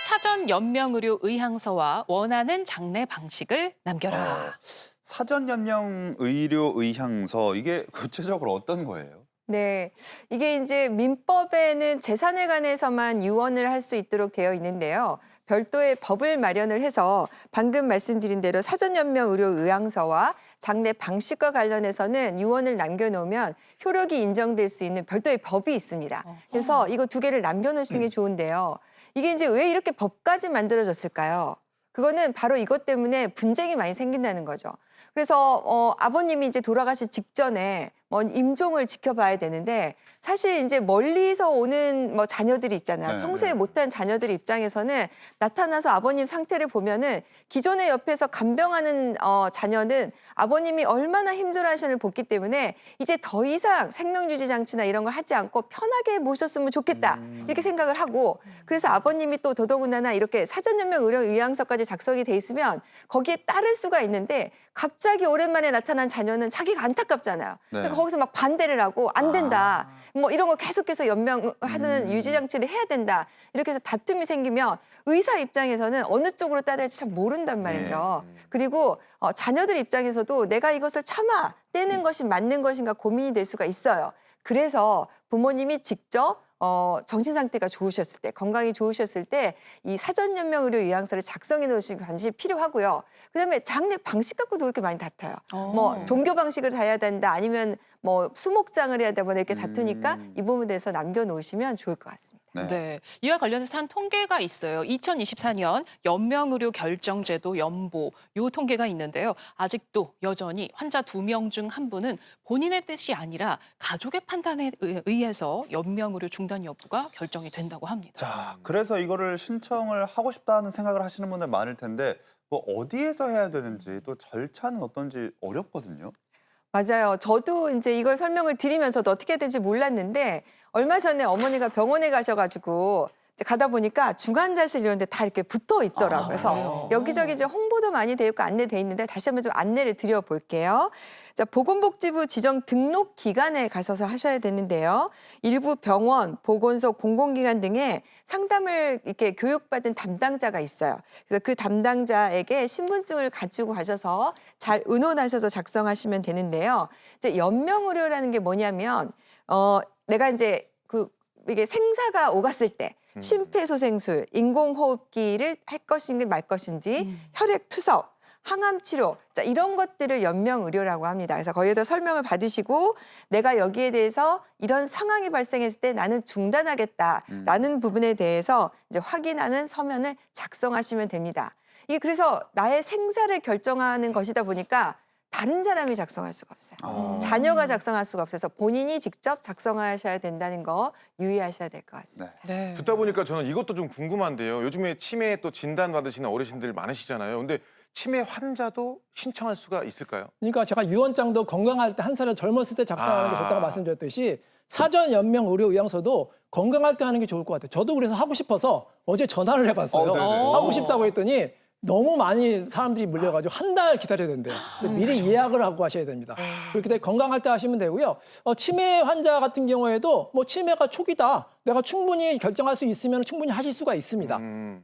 사전 연명 의료 의향서와 원하는 장례 방식을 남겨라. 사전 연명 의료 의향서 이게 구체적으로 어떤 거예요? 네, 이게 이제 민법에는 재산에 관해서만 유언을 할 수 있도록 되어 있는데요. 별도의 법을 마련을 해서 방금 말씀드린 대로 사전연명 의료 의향서와 장례 방식과 관련해서는 유언을 남겨놓으면 효력이 인정될 수 있는 별도의 법이 있습니다. 그래서 이거 두 개를 남겨놓으시는 게 좋은데요. 이게 이제 왜 이렇게 법까지 만들어졌을까요? 그거는 바로 이것 때문에 분쟁이 많이 생긴다는 거죠. 그래서 아버님이 이제 돌아가시 직전에 임종을 지켜봐야 되는데 사실 이제 멀리서 오는 자녀들이 있잖아요. 평소에 못한 자녀들 입장에서는 나타나서 아버님 상태를 보면은 기존에 옆에서 간병하는 자녀는 아버님이 얼마나 힘들어하시는 봤기 때문에 이제 더 이상 생명유지 장치나 이런 걸 하지 않고 편하게 모셨으면 좋겠다 이렇게 생각을 하고 그래서 아버님이 또 더더군다나 이렇게 사전연명 의료 의향서까지 작성이 돼 있으면 거기에 따를 수가 있는데 갑자기 오랜만에 나타난 자녀는 자기가 안타깝잖아요. 그러니까 거기서 막 반대를 하고 안 된다. 이런 거 계속해서 연명하는 유지 장치를 해야 된다. 이렇게 해서 다툼이 생기면 의사 입장에서는 어느 쪽으로 따야 될지 참 모른단 말이죠. 그리고 자녀들 입장에서도 내가 이것을 참아 떼는 것이 맞는 것인가 고민이 될 수가 있어요. 그래서 부모님이 직접 정신 상태가 좋으셨을 때, 건강이 좋으셨을 때 이 사전연명 의료 의향서를 작성해 놓으시는 게 반드시 필요하고요. 그다음에 장례 방식 갖고도 그렇게 많이 다퉈요. 종교 방식을 다 해야 된다, 아니면 수목장을 해야 된다, 이렇게 다투니까 이 부분에 대해서 남겨놓으시면 좋을 것 같습니다. 네. 이와 관련해서 한 통계가 있어요. 2024년 연명의료 결정제도 연보 요 통계가 있는데요. 아직도 여전히 환자 2명 중 1분은 본인의 뜻이 아니라 가족의 판단에 의해서 연명의료 중단 여부가 결정이 된다고 합니다. 자, 그래서 이거를 신청을 하고 싶다는 생각을 하시는 분들 많을 텐데 어디에서 해야 되는지 또 절차는 어떤지 어렵거든요. 맞아요. 저도 이제 이걸 설명을 드리면서도 어떻게 해야 될지 몰랐는데 얼마 전에 어머니가 병원에 가셔가지고 이제 가다 보니까 중환자실 이런 데 다 이렇게 붙어 있더라고요. 그래서 여기저기 이제 홍보도 많이 되어 있고 안내돼 있는데 다시 한번 좀 안내를 드려볼게요. 자, 보건복지부 지정 등록 기관에 가셔서 하셔야 되는데요. 일부 병원, 보건소, 공공기관 등에 상담을 이렇게 교육받은 담당자가 있어요. 그래서 그 담당자에게 신분증을 가지고 가셔서 잘 의논하셔서 작성하시면 되는데요. 이제 연명의료라는 게 뭐냐면 내가 이제 이게 생사가 오갔을 때 심폐소생술, 인공호흡기를 할 것인지 말 것인지, 혈액 투석, 항암 치료, 자, 이런 것들을 연명의료라고 합니다. 그래서 거기에다 설명을 받으시고 내가 여기에 대해서 이런 상황이 발생했을 때 나는 중단하겠다라는 부분에 대해서 이제 확인하는 서면을 작성하시면 됩니다. 이게 그래서 나의 생사를 결정하는 것이다 보니까 다른 사람이 작성할 수가 없어요. 자녀가 작성할 수가 없어서 본인이 직접 작성하셔야 된다는 거 유의하셔야 될 것 같습니다. 네. 듣다 보니까 저는 이것도 좀 궁금한데요. 요즘에 치매 또 진단 받으시는 어르신들 많으시잖아요. 근데 치매 환자도 신청할 수가 있을까요? 그러니까 제가 유언장도 건강할 때 한 살을 젊었을 때 작성하는 게 좋다고 말씀드렸듯이 사전 연명 의료 의향서도 건강할 때 하는 게 좋을 것 같아요. 저도 그래서 하고 싶어서 어제 전화를 해봤어요. 하고 싶다고 했더니 너무 많이 사람들이 물려가지고 한 달 기다려야 된대요. 미리 예약을 하고 하셔야 됩니다. 그렇게 돼 건강할 때 하시면 되고요. 치매 환자 같은 경우에도 치매가 초기다, 내가 충분히 결정할 수 있으면 충분히 하실 수가 있습니다.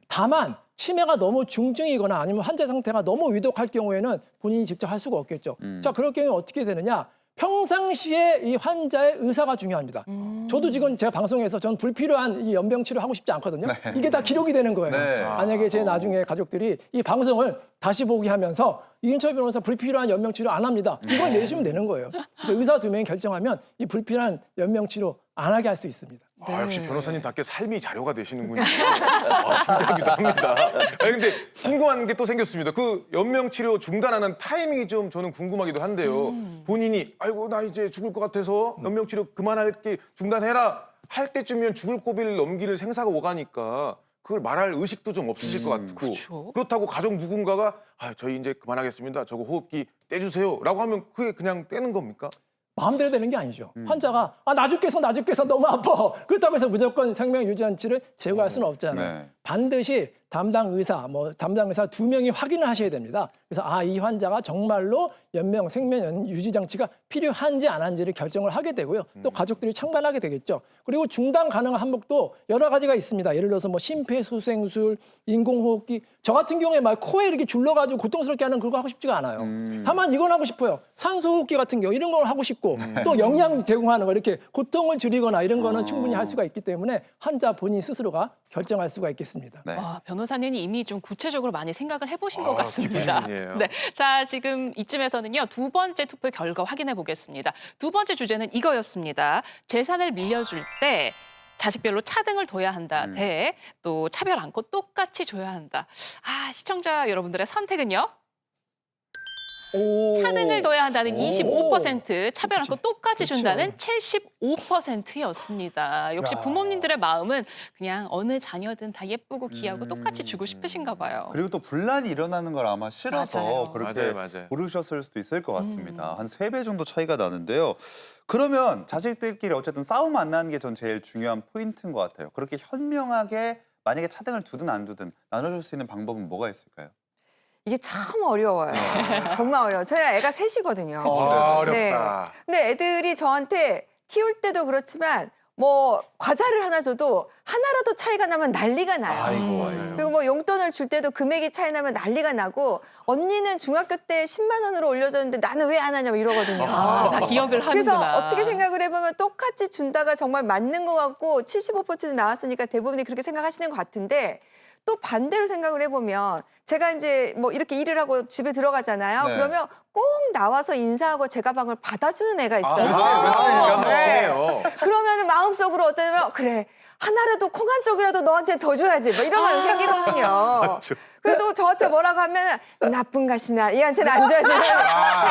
다만 치매가 너무 중증이거나 아니면 환자 상태가 너무 위독할 경우에는 본인이 직접 할 수가 없겠죠. 자, 그럴 경우에 어떻게 되느냐? 평상시에 이 환자의 의사가 중요합니다. 저도 지금 제가 방송에서 전 불필요한 이 연병 치료 하고 싶지 않거든요. 이게 다 기록이 되는 거예요. 만약에 제 나중에 가족들이 이 방송을 다시 보기 하면서 이인철 변호사 불필요한 연명 치료 안 합니다. 이걸 내시면 되는 거예요. 그래서 의사 2명이 결정하면 이 불필요한 연명 치료 안 하게 할 수 있습니다. 역시 변호사님답게 삶이 자료가 되시는군요. 신기하기도 합니다. 근데 궁금한 게 또 생겼습니다. 그 연명치료 중단하는 타이밍이 좀 저는 궁금하기도 한데요. 본인이 아이고 나 이제 죽을 것 같아서 연명치료 그만할게, 중단해라 할 때쯤이면 죽을 고비를 넘기는 생사가 오가니까 그걸 말할 의식도 좀 없으실 것 같고, 그렇죠. 그렇다고 가족 누군가가 저희 이제 그만하겠습니다, 저거 호흡기 떼주세요 라고 하면 그게 그냥 떼는 겁니까? 마음대로 되는 게 아니죠. 환자가 나 죽겠어 너무 아파. 그렇다고 해서 무조건 생명 유지장치를 제거할 수는 없잖아요. 반드시 담당 의사 2명이 확인을 하셔야 됩니다. 그래서 이 환자가 정말로 연명 생명 유지 장치가 필요한지 안 한지를 결정을 하게 되고요. 또 가족들이 창반하게 되겠죠. 그리고 중단 가능한 항목도 여러 가지가 있습니다. 예를 들어서 뭐 심폐소생술, 인공호흡기. 저 같은 경우에 막 코에 이렇게 줄러가지고 고통스럽게 하는 그거 하고 싶지가 않아요. 다만 이건 하고 싶어요. 산소호흡기 같은 경우 이런 걸 하고 싶고 또 영양 제공하는 거 이렇게 고통을 줄이거나 이런 거는 충분히 할 수가 있기 때문에 환자 본인 스스로가 결정할 수가 있겠습니다. 네. 변호사님이 이미 좀 구체적으로 많이 생각을 해보신 것 같습니다. 깊은 분이에요. 네, 자 지금 이쯤에서는요 2번째 투표 결과 확인해 보겠습니다. 2번째 주제는 이거였습니다. 재산을 밀려줄 때 자식별로 차등을 둬야 한다. 대 또 차별 않고 똑같이 줘야 한다. 시청자 여러분들의 선택은요? 차등을 둬야 한다는 25%, 차별 않고 똑같이 준다는 75%였습니다. 역시 부모님들의 마음은 그냥 어느 자녀든 다 예쁘고 귀하고 똑같이 주고 싶으신가 봐요. 그리고 또 분란이 일어나는 걸 아마 싫어서 맞아요. 그렇게 맞아요. 고르셨을 수도 있을 것 같습니다. 한 3배 정도 차이가 나는데요. 그러면 자식들끼리 어쨌든 싸움 안 나는 게 전 제일 중요한 포인트인 것 같아요. 그렇게 현명하게 만약에 차등을 두든 안 두든 나눠줄 수 있는 방법은 뭐가 있을까요? 이게 참 어려워요. 정말 어려워요. 저희가 애가 셋이거든요. 어렵다. 네. 근데 애들이 저한테 키울 때도 그렇지만 뭐 과자를 하나 줘도 하나라도 차이가 나면 난리가 나요. 아이고. 그리고 뭐 용돈을 줄 때도 금액이 차이 나면 난리가 나고 언니는 중학교 때 10만 원으로 올려줬는데 나는 왜 안 하냐고 이러거든요. 다 기억을 하는구나. 그래서 어떻게 생각을 해보면 똑같이 준다가 정말 맞는 것 같고 75% 나왔으니까 대부분이 그렇게 생각하시는 것 같은데 또 반대로 생각을 해보면 제가 이제 뭐 이렇게 일을 하고 집에 들어가잖아요. 네. 그러면 꼭 나와서 인사하고 제 가방을 받아주는 애가 있어요. 네. 그러면 마음속으로 어쩌면 그래 하나라도 콩 한 쪽이라도 너한테 더 줘야지 뭐 이런 마음이 생기거든요. 그래서 저한테 뭐라고 하면 나쁜 가시나 얘한테는 안 줘야지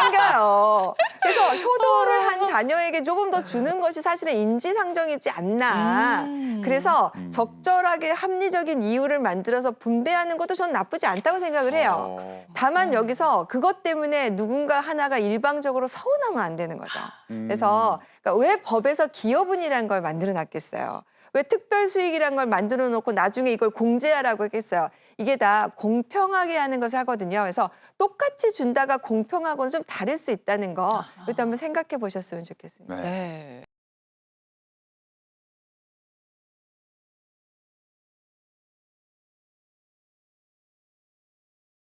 생겨요. 그래서 효도를 한 자녀에게 조금 더 주는 것이 사실은 인지상정이지 않나. 그래서 적절하게 합리적인 이유를 만들어서 분배하는 것도 저는 나쁘지 않다고 생각을 해요. 다만 여기서 그것 때문에 누군가 하나가 일방적으로 서운하면 안 되는 거죠. 그래서 그러니까 왜 법에서 기여분이라는 걸 만들어 놨겠어요. 왜 특별 수익이라는 걸 만들어 놓고 나중에 이걸 공제하라고 했겠어요. 이게 다 공평하게 하는 것을 하거든요. 그래서 똑같이 준다가 공평하고는 좀 다를 수 있다는 거 이것도 한번 생각해 보셨으면 좋겠습니다. 네.